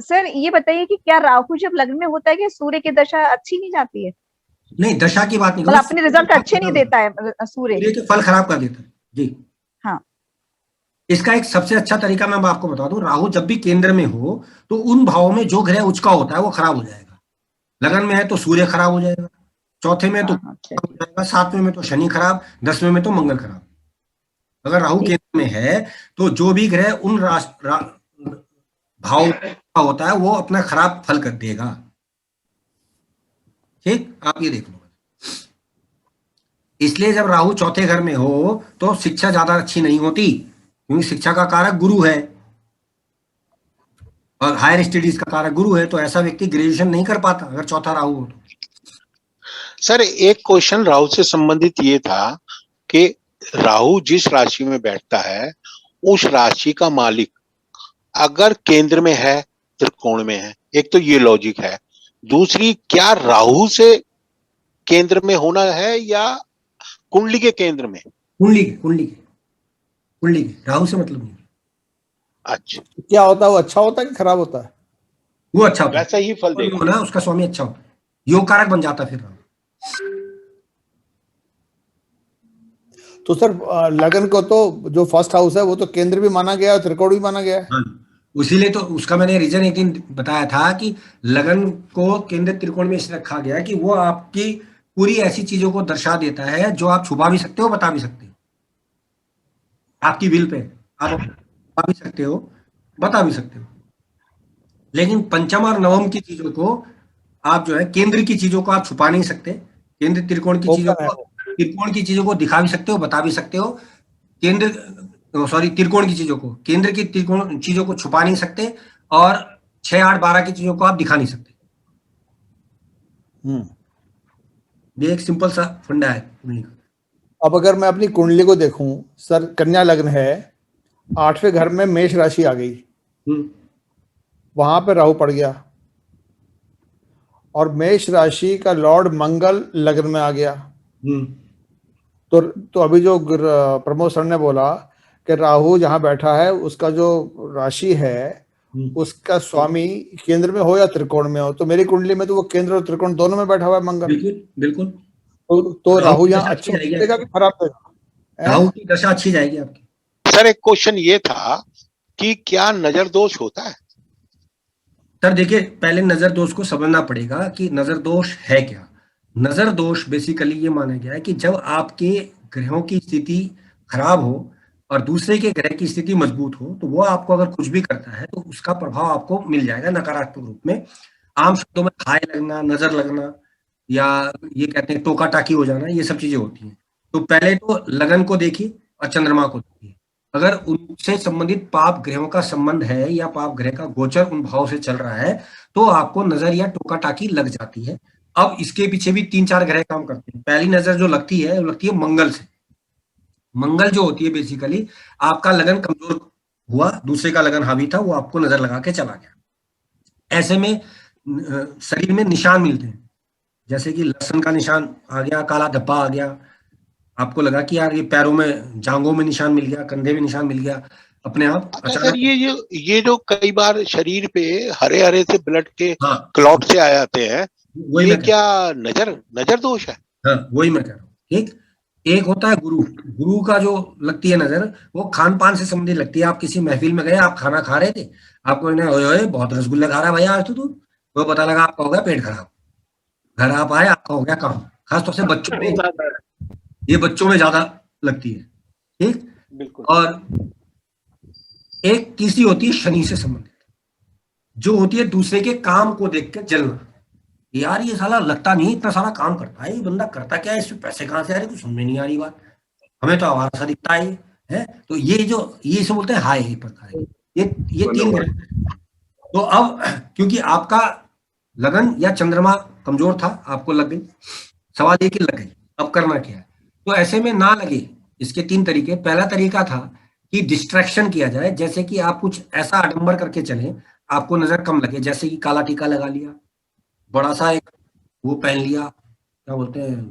Sir ये बताइए कि क्या राहु जब लग्न में होता है कि सूर्य की दशा अच्छी नहीं जाती है? नहीं, दशा की बात नहीं मतलब करो, अपने रिजल्ट अच्छे नहीं देता है सूर्य? सूर्य के फल खराब कर देता है जी। हाँ। इसका एक सबसे अच्छा तरीका मैं आपको बता दूं, राहु जब भी केंद्र में हो तो उन भावों में जो ग्रह उचका होता है वो खराब हो जाएगा। लगन में है तो सूर्य खराब हो जाएगा, चौथे में तो हाँ हाँ, खराब हो चलिए। जाएगा, सातवें में तो शनि खराब, 10वें में तो मंगल खराब। अगर राहु ठीक। केंद्र में है तो जो भी ग्रह उन भाव का होता है वो अपना खराब फल कर देगा। ठीक, आप ये देख लो। इसलिए जब राहु चौथे घर में हो तो शिक्षा ज्यादा अच्छी नहीं होती, क्योंकि शिक्षा का कारक गुरु है और हायर स्टडीज का कारक गुरु है, तो ऐसा व्यक्ति ग्रेजुएशन नहीं कर पाता अगर चौथा राहु हो तो। सर एक क्वेश्चन राहु से संबंधित ये था कि राहु जिस राशि में बैठता है उस राशि का मालिक अगर केंद्र में है त्रिकोण में है, एक तो ये लॉजिक है। दूसरी, क्या राहु से केंद्र में होना है या कुंडली के केंद्र में? कुंडली के राहु से मतलब नहीं। अच्छा, क्या होता है, वो अच्छा होता है कि खराब होता है? वो अच्छा होता है, वैसा ही फल देगा ना, उसका स्वामी अच्छा होता है, योग कारक बन जाता है फिर राहु। तो सर लगन को तो जो फर्स्ट हाउस है वो तो केंद्र भी माना गया है, त्रिकोण भी माना गया है। हाँ, इसीलिए तो उसका मैंने रीजन एक दिन बताया था कि लगन को केंद्र त्रिकोण में इसलिए रखा गया कि वो आपकी पूरी ऐसी चीजों को दर्शा देता है जो आप छुपा भी सकते हो, बता भी सकते हो, आपकी विल पे आप छुपा भी सकते हो, बता भी सकते हो। लेकिन पंचम और नवम की चीजों को आप जो है, केंद्र की चीजों को आप छुपा नहीं सकते, केंद्र त्रिकोण की चीजों ओपन है को, त्रिकोण की चीजों को दिखा भी सकते हो, बता भी सकते हो। केंद्र, सॉरी, त्रिकोण की चीजों को, केंद्र की त्रिकोण चीजों को छुपा नहीं सकते, और 6, 8, 12 की चीजों को आप दिखा नहीं सकते। ये एक सिंपल सा फंडा है कुंडली का। अब अगर मैं अपनी कुंडली को देखूं, सर कन्या लग्न है, 8वें घर में मेष राशि आ गई, वहां पे राहु पड़ गया, और मेष राशि का लॉर्ड मंगल लग्न में आ गया। तो अभी जो प्रमोद सर ने बोला कि राहु जहां बैठा है उसका जो राशि है उसका स्वामी केंद्र में हो या त्रिकोण में हो, तो मेरी कुंडली में तो वो केंद्र और त्रिकोण दोनों में बैठा हुआ है मंगल। बिल्कुल बिल्कुल। तो राहु की यहाँ दशा अच्छी अच्छा जाएगी देगा कि खराब देगा? राहु की दशा अच्छी जाएगी आपकी। सर एक क्वेश्चन ये था कि क्या नजर दोष होता है? सर देखिए, पहले नजर दोष को समझना पड़ेगा कि नजर दोष है क्या। नजर दोष बेसिकली ये माना गया है कि जब आपके ग्रहों की स्थिति खराब हो और दूसरे के ग्रह की स्थिति मजबूत हो, तो वो आपको अगर कुछ भी करता है तो उसका प्रभाव आपको मिल जाएगा नकारात्मक रूप में। आम शब्दों में हाय लगना, नजर लगना, या ये कहते हैं टोका टाकी हो जाना, ये सब चीजें होती हैं। तो पहले तो लगन को देखिए और चंद्रमा को देखिए, अगर उनसे संबंधित पाप ग्रहों का संबंध है या पाप ग्रह का गोचर उन भाव से चल रहा है तो आपको नजर या टोका टाकी लग जाती है। अब इसके पीछे भी 3-4 ग्रह काम करते हैं। पहली नजर जो लगती है वो लगती है मंगल से। मंगल जो होती है बेसिकली, आपका लगन कमजोर हुआ, दूसरे का लगन हावी था, वो आपको नजर लगा के चला गया। ऐसे में शरीर में निशान मिलते हैं, जैसे कि लहसुन का निशान आ गया, काला धब्बा आ गया, आपको लगा कि यार ये पैरों में, जांघों में निशान मिल गया, कंधे में निशान मिल गया, अपने आप अच्छा अचानक। सर, ये जो कई बार शरीर पे हरे हरे से ब्लड के हाँ, क्लॉट से आ जाते हैं, वही ये मैं क्या नजर दोष है? हाँ, वही मैं कह रहा हूँ। ठीक, एक होता है गुरु। गुरु का जो लगती है नजर, वो खान पान से संबंधित लगती है। आप किसी महफिल में गए, आप खाना खा रहे थे, आपको इन्हें ओए ओए बहुत रसगुल्ले खा रहा है भैया आज तो तू, वो पता लगा आपका हो गया पेट खराब, घर आप आए आपका हो गया काम। खासतौर से बच्चों में, ये बच्चों में ज्यादा लगती है। ठीक, बिल्कुल। और एक तीसरी होती है शनि से संबंधित, जो होती है दूसरे के काम को देख के जलना। यार ये साला लगता नहीं इतना सारा काम करता है, ये बंदा करता क्या है, इसमें पैसे कहाँ से आ रहे, कुछ समझ में नहीं आ रही बात, हमें तो आवारा सा दिखता है। तो ये जो ये सब बोलते हैं हाय एक प्रकार की, ये 3 ग्रह। तो अब क्योंकि आपका लगन या चंद्रमा कमजोर था, आपको लग गई, सवाल ये कि लग गई, अब करना क्या है। तो ऐसे में ना लगे, इसके 3 तरीके। पहला तरीका था कि डिस्ट्रैक्शन किया जाए, जैसे कि आप कुछ ऐसा आडंबर करके चलें आपको नजर कम लगे, जैसे कि काला टीका लगा लिया, बड़ा सा एक वो पहन लिया, क्या बोलते हैं,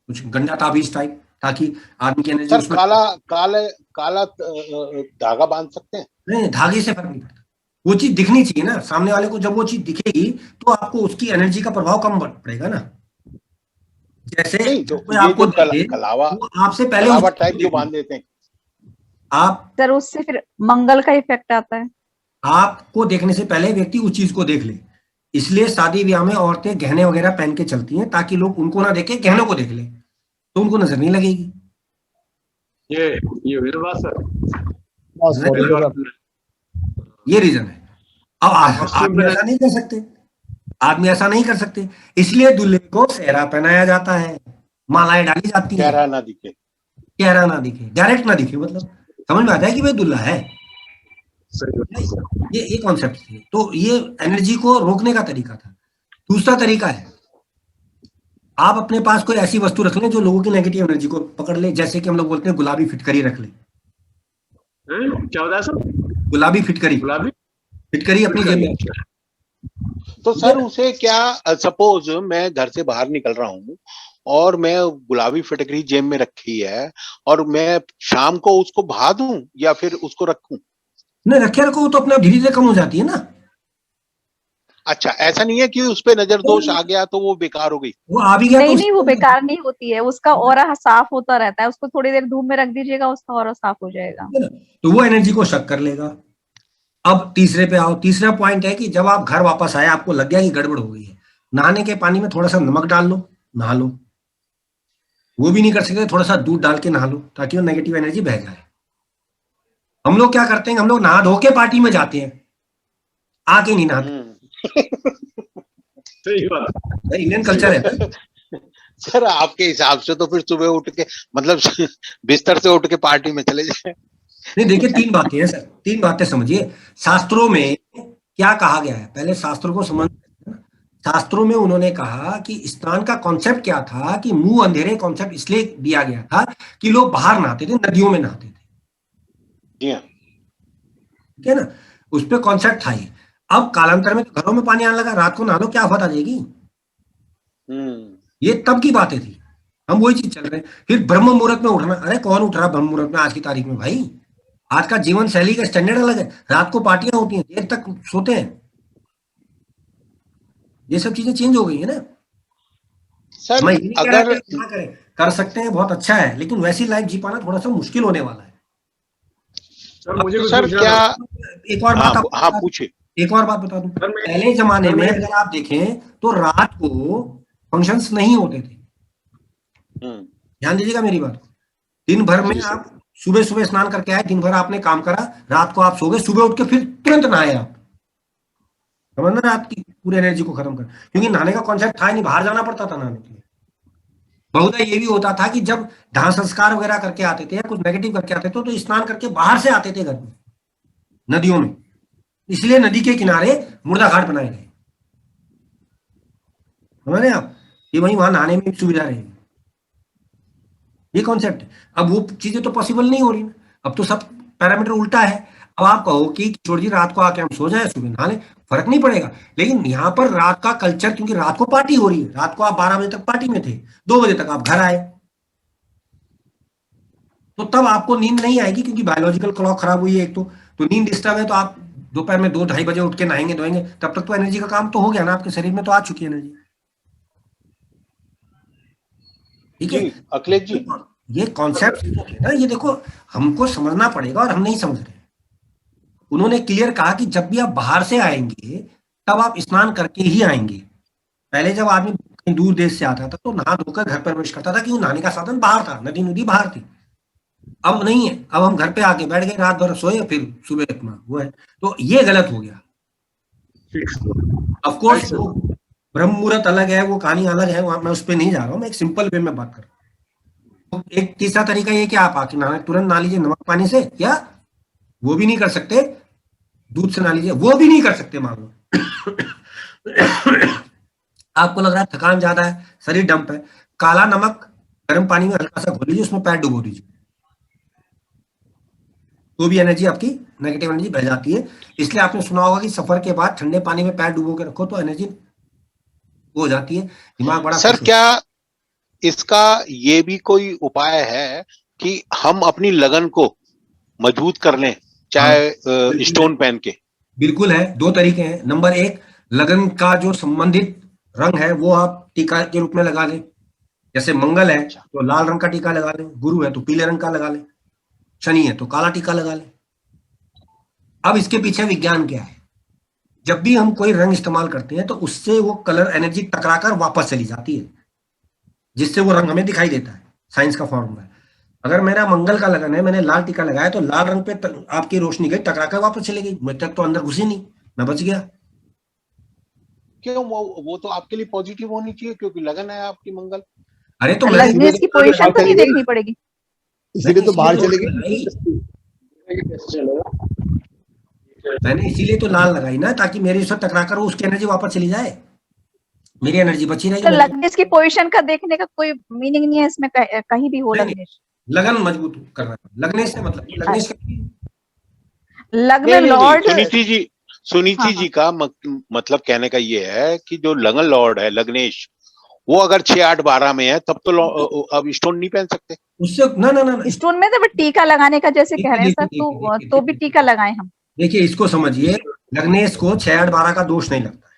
कुछ गंजा ताबीज टाइप, ताकि आदमी की एनर्जी सर उसमें। काला काला काला धागा बांध सकते हैं? नहीं, धागे से फर्क नहीं पड़ता, वो चीज दिखनी चाहिए ना सामने वाले को। जब वो चीज दिखेगी तो आपको उसकी एनर्जी का प्रभाव कम पड़ेगा ना। जैसे नहीं तो जब कोई ये आपको जो देखे कलावा वो आपसे पहले कलावा उस टाइप जो बांध देते हैं, आप सर उससे फिर मंगल का इफेक्ट आता है। आपको देखने से पहले व्यक्ति उस चीज को देख ले। इसलिए शादी ब्याह में औरतें गहने वगैरह पहन के चलती हैं ताकि लोग उनको ना देखे, गहनों को देख ले तो उनको नजर नहीं लगेगी। ये ये हुई ना बात सर। बस है? बहुत पहली बढ़िया बार सर। सुन ये रीजन है। अब कॉस्ट्यूम आदमी में ऐसा नहीं कर सकते, आदमी ऐसा नहीं कर सकते, इसलिए दूल्हे को सेहरा पहनाया जाता है, मालाएं डाली जाती हैं, चेहरा ना दिखे। चेहरा ना दिखे, डायरेक्ट ना दिखे, मतलब समझ में आता है कि भाई दूल्हा है। सही बात है सर। ये कॉन्सेप्ट है। तो ये एनर्जी को रोकने का तरीका था। दूसरा तरीका है, आप अपने पास कोई ऐसी वस्तु रख लें जो लोगों की नेगेटिव एनर्जी को पकड़ ले। जैसे कि हम लोग बोलते हैं गुलाबी फिटकरी रख ले। क्या होता है सर? गुलाबी फिटकरी, गुलाबी फिटकरी अपनी जेब में रख तो ले। सर उसे क्या, सपोज मैं घर से बाहर निकल रहा हूँ और मैं गुलाबी फिटकरी जेब में रखी है और मैं शाम को उसको बहा दूं या फिर उसको रखूं? नहीं, रखे रखो तो अपने आप धीरे धीरे कम हो जाती है ना। अच्छा, ऐसा नहीं है कि उस पे नजर दोष आ गया तो वो बेकार हो गई? वो आ भी गया तो नहीं, वो बेकार नहीं होती है, उसका ऑरा साफ होता रहता है। उसको थोड़ी देर धूप में रख दीजिएगा, उसका ऑरा साफ हो जाएगा। तो वो एनर्जी को शक कर लेगा। अब तीसरे पे आओ। तीसरा पॉइंट है कि जब आप घर वापस आए, आपको लग गया कि गड़बड़ हो गई है, नहाने के पानी में थोड़ा सा नमक डाल लो, नहा लो। वो भी नहीं कर सकते, थोड़ा सा दूध डाल के नहा लो ताकि वो नेगेटिव एनर्जी बह जाए। हम लोग क्या करते हैं, हम लोग नहा धो के पार्टी में जाते हैं, आके नहीं नहाते। सही बात। इंडियन कल्चर है। सर आपके हिसाब से तो फिर सुबह उठ के मतलब बिस्तर से उठ के पार्टी में चले जाए। नहीं, देखिए तीन बातें हैं सर, तीन बातें समझिए। शास्त्रों में क्या कहा गया है, पहले शास्त्रों को समझ। शास्त्रों में उन्होंने कहा कि स्नान का कॉन्सेप्ट क्या था, कि मुंह अंधेरे कॉन्सेप्ट इसलिए दिया गया था कि लोग बाहर नहाते थे, नदियों में नहाते थे। जी हाँ। ठीक है ना, उस पर कॉन्सेप्ट था ये। अब कालांतर में तो घरों में पानी आने लगा, रात को नहा लो, क्या आफत आ जाएगी। ये तब की बातें थी, हम वही चीज चल रहे हैं। फिर ब्रह्म मुहूर्त में उठना, अरे कौन उठ रहा ब्रह्म मुहूर्त में आज की तारीख में भाई। आज का जीवन शैली का स्टैंडर्ड अलग है, रात को पार्टियां होती हैं, देर तक सोते हैं, ये सब चीजें चेंज हो गई है ना। सर मैं ये नहीं कह रहा अगर कि ना करें, कर सकते हैं, बहुत अच्छा है, लेकिन वैसी लाइफ जी पाना थोड़ा सा मुश्किल होने वाला है। सर मुझे कुछ सर पूछना क्या, था। एक और बात आपको हाँ बता दूं, पूछिए। एक और बात बता दूं, सर मैं पहले जमाने सर में मैं अगर आप देखें तो रात को फंक्शंस नहीं होते थे। ध्यान दीजिएगा मेरी बात को। दिन भर में जी सर। आप सुबह सुबह स्नान करके आए, दिन भर आपने काम करा, रात को आप सो गए, सुबह उठ के फिर तुरंत नहाए आप। समझना, रात की पूरी एनर्जी को खत्म कर, क्योंकि नहाने का कॉन्सेप्ट था ही नहीं, बाहर जाना पड़ता था नहाने के लिए। बहुधा ये भी होता था कि जब दाह संस्कार वगैरह करके आते थे या कुछ नेगेटिव करके आते थे तो स्नान करके बाहर से आते थे घर में, नदियों में। इसलिए नदी के किनारे मुर्दा घाट बनाए गए, समझ रहे हैं आप, कि वहीं वहां नहाने में सुविधा रहेगी। ये कॉन्सेप्ट है। अब वो चीजें तो पॉसिबल नहीं हो रही ना, अब तो सब पैरामीटर उल्टा है। अब आप कहो कि किशोर जी रात को आके हम सो जाए, सुबह नहा लें, फर्क नहीं पड़ेगा। लेकिन यहाँ पर रात का कल्चर, क्योंकि रात को पार्टी हो रही है, रात को आप 12 बजे तक पार्टी में थे, 2 बजे तक आप घर आए, तो तब आपको नींद नहीं आएगी, क्योंकि बायोलॉजिकल क्लॉक खराब हुई है एक तो नींद डिस्टर्ब है। तो आप दोपहर में 2-2:30 बजे उठ के नहाएंगे धोएंगे, तब तक तो एनर्जी का काम तो हो गया ना, आपके शरीर में तो आ चुकी है एनर्जी। ठीक है, जी अखिलेश जी। ये कॉन्सेप्ट ना, ये देखो हमको समझना पड़ेगा और हम नहीं समझ रहे। उन्होंने क्लियर कहा कि जब भी आप बाहर से आएंगे तब आप स्नान करके ही आएंगे। पहले जब आदमी कहीं दूर देश से आता था तो नहा धोकर घर प्रवेश करता था, क्योंकि नहाने का साधन बाहर था, नदी नदी बाहर थी। अब नहीं है, अब हम घर पे आके बैठ गए, रात भर सोए, फिर सुबह अपना वो है। तो ये गलत हो गया। ऑफ कोर्स ब्रह्म मुहूर्त अलग है, वो कहानी अलग है, मैं उस पर नहीं जा रहा हूँ, मैं एक सिंपल वे में बात कर रहा हूँ। तो एक तीसरा तरीका ये कि आप आके नहा, तुरंत नहा लीजिए नमक पानी से, या वो भी नहीं कर सकते दूध से नहा लीजिए, वो भी नहीं कर सकते मान लो आपको लग रहा है थकान ज्यादा है, शरीर डंप है, काला नमक गर्म पानी में हल्का सा घोल लीजिए, उसमें पैर डुबो दीजिए, तो भी एनर्जी आपकी नेगेटिव एनर्जी बह जाती है। इसलिए आपने सुना होगा कि सफर के बाद ठंडे पानी में पैर डुबो के रखो तो एनर्जी हो जाती है, दिमाग बड़ा सर क्या इसका ये भी कोई उपाय है कि हम अपनी लगन को मजबूत कर लें, चाहे स्टोन पहन के? बिल्कुल है, दो तरीके हैं। नंबर एक, लगन का जो संबंधित रंग है वो आप टीका के रूप में लगा लें। जैसे मंगल है तो लाल रंग का टीका लगा लें, गुरु है तो पीले रंग का लगा लें, शनि है तो काला टीका लगा लें। अब इसके पीछे विज्ञान क्या है? जब भी हम कोई रंग इस्तेमाल करते हैं तो उससे वो कलर एनर्जी टकराकर वापस चली जाती है, जिससे वो रंग हमें दिखाई देता है। साइंस का फॉर्मूला है। अगर मेरा मंगल का लगन है, मैंने लाल टीका लगाया तो लाल रंग पे आपकी रोशनी गई, टकराकर वापस चली गई, मुझ तक तो अंदर घुसी नहीं, मैं बच गया। क्यों? वो तो आपके लिए पॉजिटिव होनी चाहिए क्योंकि लगन है आपकी मंगल। अरे तो मैंने लग्नेश की पोजीशन तो नहीं देखनी पड़ेगी। इसीलिए तो बाहर चली गई। मैंने इसीलिए तो लाल लगाई ना, ताकि मेरे से टकराकर वो उसकी एनर्जी वापस चली जाए, मेरी एनर्जी बची तो रहेगी। लग्नेश की पोजीशन का देखने का कोई मीनिंग नहीं है इसमें, कहीं भी हो नहीं, लग्नेश। लगन मजबूत करना है। लगने से मतलब लगनेश का लग्न लॉर्ड। सुनीति हाँ, जी का मतलब कहने का ये है कि जो लगन लॉर्ड है लग्नेश, वो अगर 6, 8, 12 में है तब तो अब स्टोन नहीं पहन सकते। उससे ना स्टोन में तो टीका लगाने का जैसे कह रहे हैं सर, तो भी टीका लगाए हम। देखिए, इसको समझिए, लग्नेश को 6, 8, 12 का दोष नहीं लगता है,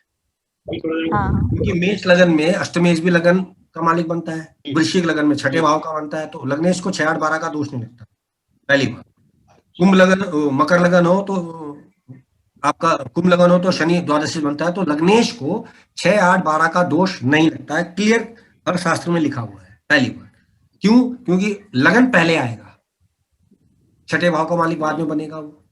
हाँ, क्योंकि मेष लगन में अष्टमेश भी लगन का मालिक बनता है, वृश्चिक लगन में छठे भाव का बनता है, तो लग्नेश को 6, 8, 12 का दोष नहीं लगता। पहली बात। कुंभ लगन, मकर लगन हो तो आपका कुंभ लगन हो तो शनि द्वादशी बनता है, तो लग्नेश को 6, 8, 12 का दोष नहीं लगता है। क्लियर अर्थशास्त्र में लिखा हुआ है। पहली बात। क्यों? क्योंकि लगन पहले आएगा, छठे भाव का मालिक बाद में बनेगा, वो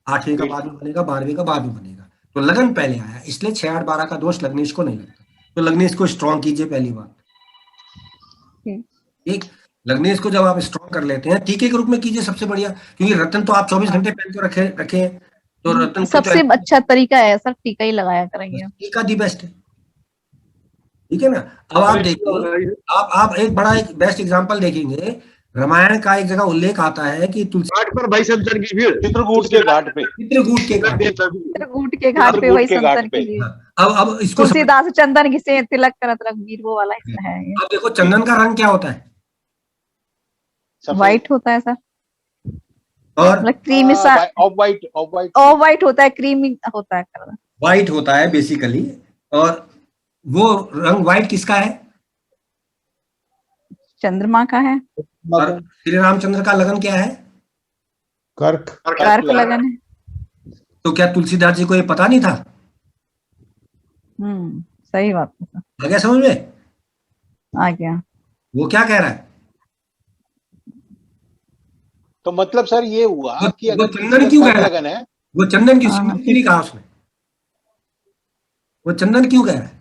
8वें का बाद में बनेगा, 12वें का बाद में बनेगा, तो लगन पहले आया, इसलिए 6, 8, 12 का दोष लग्नेश को नहीं लगता। तो लग्नेश को स्ट्रॉन्ग कीजिए, पहली बात। एक लग्नेश को जब आप स्ट्रॉन्ग कर लेते हैं, टीके के रूप में कीजिए, सबसे बढ़िया। क्योंकि रतन तो आप 24 घंटे पहन के रखे हैं, तो रतन सबसे अच्छा तरीका है सर, टीका ही लगाया करेंगे। टीका दी बेस्ट है, ठीक है ना। अब आप देखिए, आप एक बेस्ट एग्जांपल देखेंगे, रामायण का एक जगह उल्लेख आता है कि तुलसी घाट पर भाई संतन की भीड़, चित्रकूट के घाट पे, चित्रकूट के घाट पे, चित्रकूट के घाट पे वही संतन की भीड़। अब इसको तुलसीदास चंदन घिसे तिलक करत रघुवीर, वो वाला है। अब देखो, चंदन का रंग क्या होता है? व्हाइट होता है सर, और मतलब क्रीमी सा, ऑफ व्हाइट होता है, क्रीमी होता है कलर। व्हाइट होता है बेसिकली। और वो रंग व्हाइट किसका है? चंद्रमा का है। और श्री रामचंद्र का लगन क्या है? कर्क लगन है। तो क्या तुलसीदास जी को ये पता नहीं था? सही बात है सर, आ गया समझ में? आ गया। वो क्या कह रहा है? तो मतलब सर ये हुआ कि वो अगर चंदन क्यों कह रहा लगन है, वो चंदन क्यों नहीं कहा उसने? वो चंदन क्यों कह रहा है?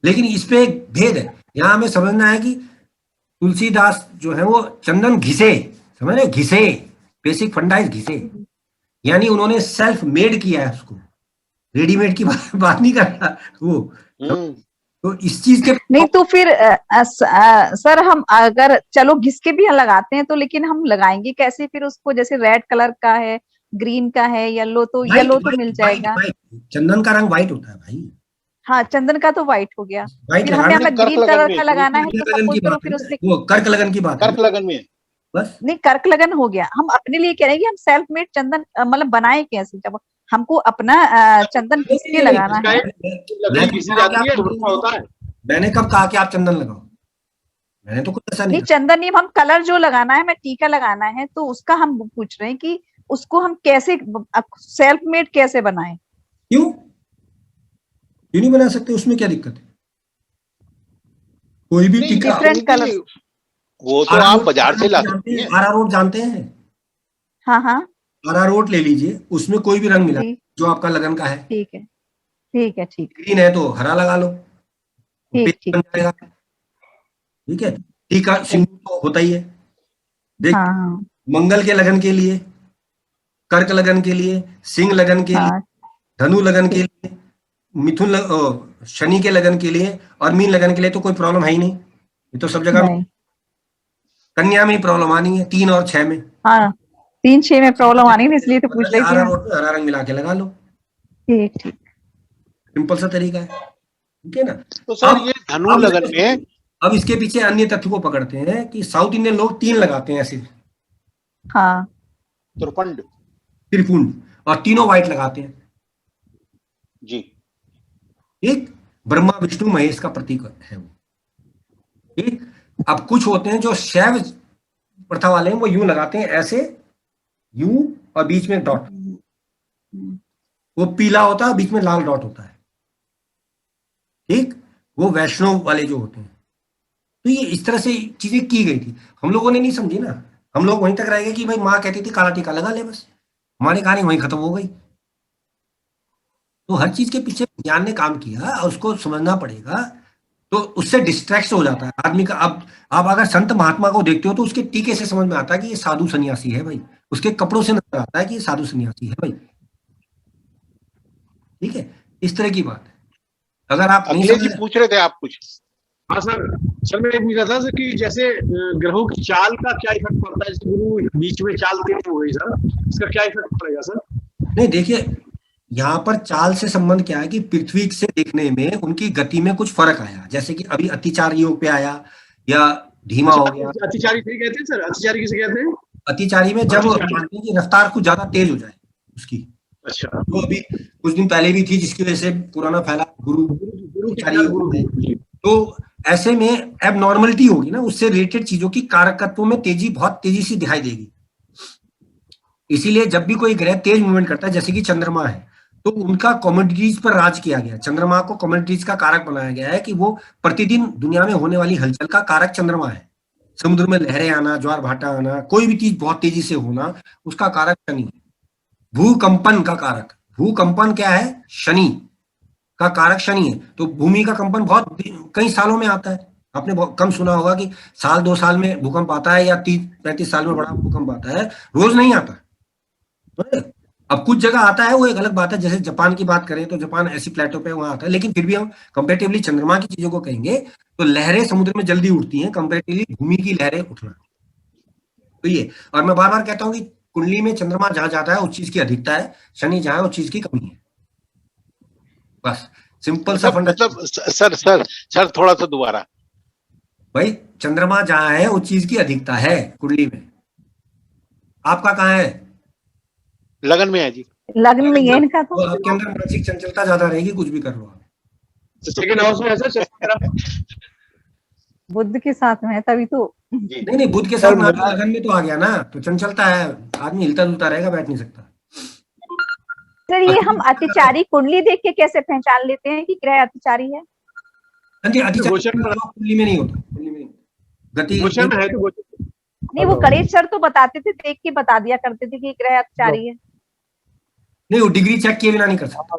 लेकिन इस पे एक भेद है, यहाँ हमें समझना है कि तुलसीदास जो है वो चंदन घिसे, समझ रहे? घिसे, बेसिक फंडा इज घिसे, यानी उन्होंने सेल्फ मेड किया है उसको, रेडीमेड की बात नहीं कर रहा वो। तो इस चीज के नहीं तो फिर सर, हम अगर चलो घिस के भी लगाते हैं तो, लेकिन हम लगाएंगे कैसे फिर उसको? जैसे रेड कलर का है, ग्रीन का है, येलो तो येलो तो मिल जाएगा। चंदन का रंग व्हाइट होता है भाई। हाँ, चंदन का तो व्हाइट हो गया, व्हाइट फिर हमें अगर ग्रीन कलर का लगाना है तो सपोज करो फिर उसमें वो कर्क लगन की बात है। कर्क लगन में बस नहीं, कर्क लगन हो गया। हम अपने लिए कह रहे हैं कि हम सेल्फ मेड चंदन मतलब बनाए कैसे, जब हमको अपना चंदन घिस के लगाना है। मैंने कब कहा कि आप चंदन लगाओ? मैंने तो कुछ ऐसा नहीं, चंदन नहीं, हम कलर जो लगाना है, मैं टीका लगाना है, तो उसका हम पूछ रहे हैं कि उसको हम कैसे सेल्फ मेड कैसे बनाएं। क्यों नहीं बना सकते? उसमें क्या दिक्कत है? कोई भी टीका, डिफरेंट कलर, वो तो आप बाजार से ला सकते हैं। अरारोट जानते हैं? हाँ, अरारोट ले लीजिए, उसमें कोई भी रंग मिला जो आपका लगन का है। ठीक है, ठीक है, ठीक। ग्रीन है तो हरा लगा लो, ठीक है, ठीक है। टीका सिंदूर तो होता ही है। देख, मंगल के लगन के लिए, कर्क लगन के लिए, सिंह लगन के लिए, धनु लगन के लिए, मिथुन शनि के लगन के लिए और मीन लगन के लिए तो कोई प्रॉब्लम है ही नहीं, ये तो सब जगह। कन्या में ही प्रॉब्लम आनी है, 3 और 6 में। हाँ, 3, 6 में प्रॉब्लम आनी है, इसलिए तो पूछ रही थी। हरा रंग मिला के लगा लो, ठीक, सिंपल सा तरीका है, ठीक है ना। तो सर ये धनु लगन में, अब इसके पीछे अन्य तथ्य को पकड़ते हैं कि साउथ इंडियन लोग 3 लगाते हैं ऐसे। हाँ, त्रिपुंड, और तीनों व्हाइट लगाते हैं। जी। एक ब्रह्मा विष्णु महेश का प्रतीक है वो। ठीक। अब कुछ होते हैं जो शैव प्रथा वाले हैं, वो यूं लगाते हैं ऐसे, यूं, और बीच में डॉट, वो पीला होता है, बीच में लाल डॉट होता है। ठीक। वो वैष्णव वाले जो होते हैं। तो ये इस तरह से चीजें की गई थी, हम लोगों ने नहीं समझी ना। हम लोग वहीं तक रह गए कि भाई माँ कहती थी काला टीका लगा ले, बस हमारी कहानी वहीं खत्म हो गई। तो हर चीज के पीछे ज्ञान ने काम किया, उसको समझना पड़ेगा। तो उससे डिस्ट्रैक्ट हो जाता है आदमी का। अब आप अगर संत महात्मा को देखते हो तो उसके टीके से समझ में आता है कि ये साधु सन्यासी है भाई, उसके कपड़ों से नजर आता है कि ये साधु सन्यासी है भाई। ठीक है, इस तरह की बात है। अगर आप नहीं अखिलेश जी समझ, पूछ रहे थे आप कुछ? हाँ सर, सर मैं ये पूछ रहा था सर कि जैसे ग्रहों की चाल का क्या इफेक्ट पड़ता है, जैसे गुरु बीच में चाल तेज हो गई सर, इसका क्या इफेक्ट पड़ेगा सर? नहीं देखिए, यहाँ पर चाल से संबंध क्या है कि पृथ्वी से देखने में उनकी गति में कुछ फर्क आया, जैसे कि अभी अतिचार योग पे आया या धीमा हो गया। अतिचारी सही कहते हैं सर, अतिचारी किसे कहते हैं? अतिचारी में जब अतिचारी। मानते हैं कि रफ्तार कुछ ज्यादा तेज हो जाए उसकी, अच्छा, तो अभी कुछ दिन पहले भी थी जिसकी वजह से पुराना फैला गुरु गुरु के अतिचारी गुरु है। जी। तो ऐसे में एबनॉर्मलिटी होगी ना, उससे रिलेटेड चीजों की कारकत्वों में तेजी बहुत तेजी से दिखाई देगी। इसीलिए जब भी कोई ग्रह तेज मूवमेंट करता है, जैसे कि चंद्रमा है, तो उनका कमोडिटीज पर राज किया गया। चंद्रमा को कमोडिटीज का कारक बनाया गया है कि वो प्रतिदिन दुनिया में होने वाली हलचल का कारक चंद्रमा है। समुद्र में लहरें आना, ज्वार भाटा आना, कोई भी चीज बहुत तेजी से होना, उसका कारक शनि है। भूकंपन का कारक, भूकंपन क्या है? शनि का कारक शनि है। तो भूमि का कंपन बहुत कई सालों में आता है। आपने बहुत कम सुना होगा कि साल 2 साल में भूकंप आता है या 30-35 साल में बड़ा भूकंप आता है, रोज नहीं आता। अब कुछ जगह आता है, वो एक अलग बात है। जैसे जापान की बात करें तो जापान ऐसी प्लेटो पे वहां आता है, लेकिन फिर भी हम कंपेरेटिवली चंद्रमा की चीजों को कहेंगे तो लहरें समुद्र में जल्दी उठती हैं कंपेरेटिवली भूमि की लहरें उठना। तो ये, और मैं बार बार कहता हूं कि कुंडली में चंद्रमा जहां जाता है उस चीज की अधिकता है, शनि जहां है उस चीज की कमी है। बस सिंपल सा मतलब सर थोड़ा सा दोबारा। भाई चंद्रमा जहां है उस चीज की अधिकता है कुंडली में। आपका कहाँ है? लगन में है जी। लग्न में है इनका तो। आपके अंदर मानसिक चंचलता ज्यादा रहेगी, कुछ भी कर लो आप। सेकंड हाउस में है सर, बुध के साथ में है तभी तो। नहीं, बुध के साथ में आपके लगन में तो आ गया ना, तो चंचलता है, आदमी हिलता जुलता रहेगा, बैठ नहीं सकता। सर ये हम अतिचारी कुंडली देख के कैसे पहचान लेते हैं कि ग्रह अतिचारी है? कुंडली में नहीं होता, कुंडली में नहीं होता। गति गोचर में है तो गोचर। नहीं, वो गणेश सर तो बताते थे, देख के बता दिया करते थे कि ग्रह अतिचारी है। नहीं, वो डिग्री चेक किए बिना नहीं कर सकता।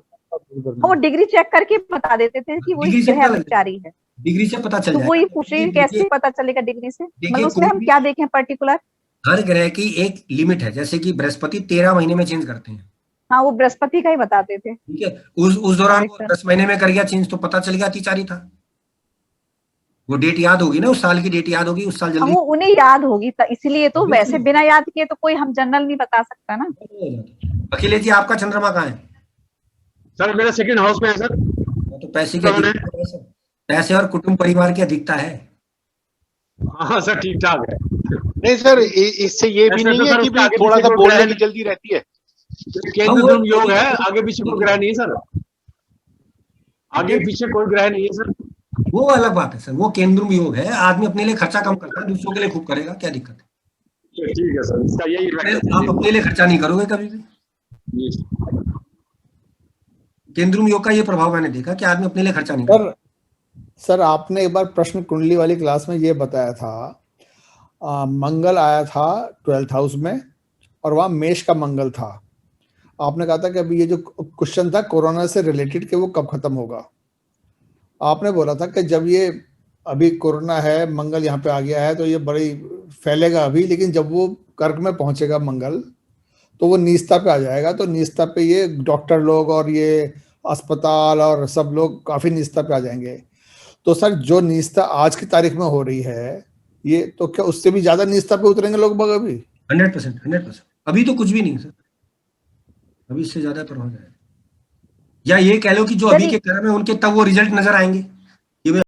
वो डिग्री चेक करके बता देते थे कि वो डिग्री से ग्रह पता लग अतिचारी है। डिग्री से पता चल तो जाएगा। वही पूछ रही हूँ, कैसे पता चलेगा डिग्री से? मतलब उसमें हम कोई क्या देखें पर्टिकुलर? हर ग्रह की एक लिमिट है, जैसे कि बृहस्पति 13 महीने में चेंज करते हैं। हाँ, वो बृहस्पति का ही बताते थे। ठीक है, उस दौरान वो 10 महीने में कर गया चेंज, तो पता चल गया अतिचारी था। वो डेट याद होगी ना, उस साल की डेट याद होगी, उस साल जल्दी वो उन्हें याद होगी, तो इसलिए तो। वैसे बिना याद किए तो कोई हम जनरल नहीं बता सकता ना। अखिलेश जी, आपका चंद्रमा कहाँ है? सर मेरा सेकंड हाउस में है सर। तो पैसे की अधिकता है सर, पैसे और कुटुंब परिवार की अधिकता है। हाँ सर, ठीक ठाक है। नहीं सर, इससे ये भी नहीं है कि भी थोड़ा सा बोलने की जल्दी रहती है। केंद्र ध्रुव योग है, आगे पीछे कोई ग्रह नहीं है सर, आगे पीछे कोई ग्रह नहीं है सर। वो अलग बात है सर, वो केंद्र योग है। आदमी अपने लिए खर्चा कम करता है, दूसरों के लिए खूब करेगा, क्या दिक्कत है? ठीक है सर, इसका यही आप अपने लिए खर्चा नहीं करोगे कभी भी। केंद्र योग का ये प्रभाव मैंने देखा कि आदमी अपने लिए खर्चा नहीं करता। सर आपने एक बार प्रश्न कुंडली वाली क्लास में ये बताया था, मंगल आया था 12th हाउस में और वहां मेष का मंगल था। आपने कहा था कि अभी ये जो क्वेश्चन था कोरोना से रिलेटेड कि वो कब खत्म होगा। आपने बोला था कि जब ये अभी कोरोना है, मंगल यहाँ पे आ गया है तो ये बड़ी फैलेगा अभी, लेकिन जब वो कर्क में पहुंचेगा मंगल तो वो नीचता पे आ जाएगा। तो नीचता पे ये डॉक्टर लोग और ये अस्पताल और सब लोग काफी नीचता पे आ जाएंगे। तो सर जो नीचता आज की तारीख में हो रही है, ये तो क्या उससे भी ज्यादा नीचता पे उतरेंगे लोग बाग अभी? 100%। अभी तो कुछ भी नहीं सर, अभी इससे ज्यादा पर हो जाएगा। या ये कह लो कि जो अभी के कर्म है उनके तब वो रिजल्ट नजर आएंगे।